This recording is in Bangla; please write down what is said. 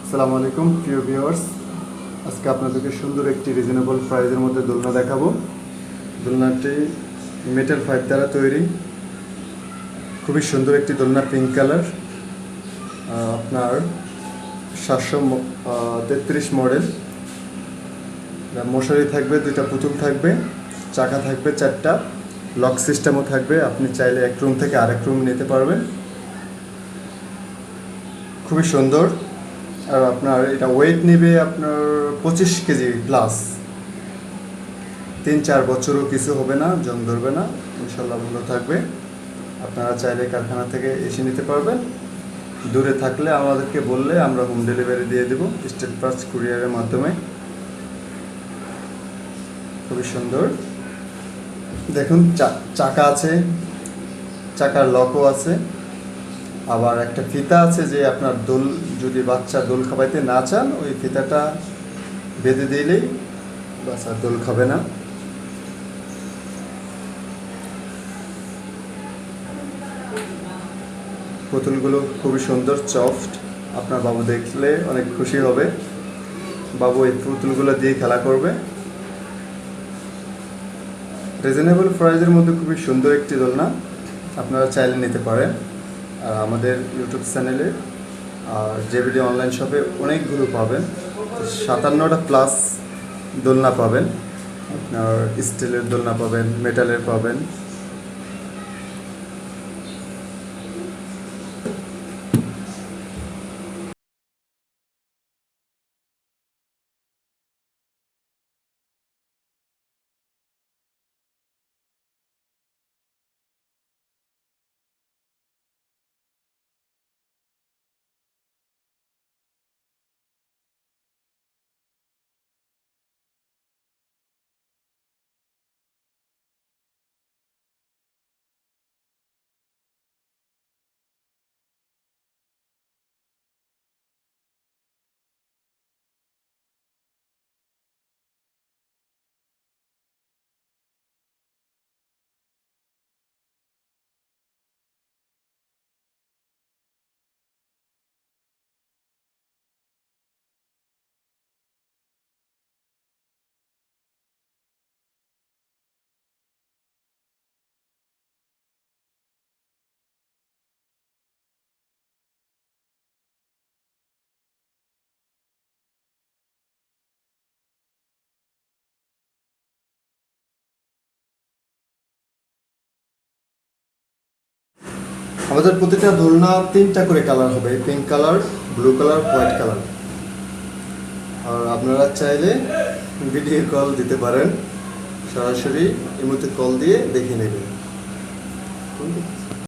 আসসালামু আলাইকুম প্রিয় ভিউয়ার্স, আজকে আপনাদেরকে সুন্দর একটি রিজনেবল প্রাইসের মধ্যে দোলনা দেখাবো। দোলনাটি মেটাল ফাইব দ্বারা তৈরি, খুবই সুন্দর একটি দোলনা, পিঙ্ক কালার। আপনার 733 মডেল। মশারি থাকবে, দুইটা পুতুল থাকবে, চাকা থাকবে 4টা, লক সিস্টেমও থাকবে। আপনি চাইলে এক রুম থেকে আরেক রুম নিতে পারবেন। খুবই সুন্দর। আর আপনার এটা ওয়েট নেবে আপনার 25 কেজি প্লাস। 3-4 বছরও কিছু হবে না, জং ধরবে না, ইনশাল্লাহ ভালো থাকবে। আপনারা চাইলে কারখানা থেকে এসে নিতে পারবেন। দূরে থাকলে আমাদেরকে বললে আমরা হোম ডেলিভারি দিয়ে দেবো স্টেট ফার্স্ট কুরিয়ারের মাধ্যমে। খুবই সুন্দর। দেখুন চাকা আছে, চাকার লকও আছে, আবার একটা ফিতা আছে যে আপনার দোল যদি বাচ্চা দোল খাবাইতে না চান ওই ফিতাটা বেঁধে দিলেই বাচ্চা দোল খাবে না। পুতুলগুলো খুবই সুন্দর, সফট। আপনার বাবু দেখলে অনেক খুশি হবে। বাবু এই পুতুলগুলো দিয়ে খেলা করবে। রিজনেবল প্রাইসের মধ্যে খুবই সুন্দর একটি দোলনা, আপনারা চাইলে নিতে পারেন। আর আমাদের ইউটিউব চ্যানেলে আর জেবিডি অনলাইন শপে অনেকগুলো পাবেন, 57টা প্লাস দোলনা পাবেন। আপনার স্টিলের দোলনা পাবেন, মেটালের পাবেন। আমাদের প্রতিটা দোলনা 3টা করে কালার হবে, pink colour, blue colour, white colour. আর আপনারা চাইলে ভিডিও কল দিতে পারেন, সরাসরি ইমোতে কল দিয়ে দেখে নেবেন।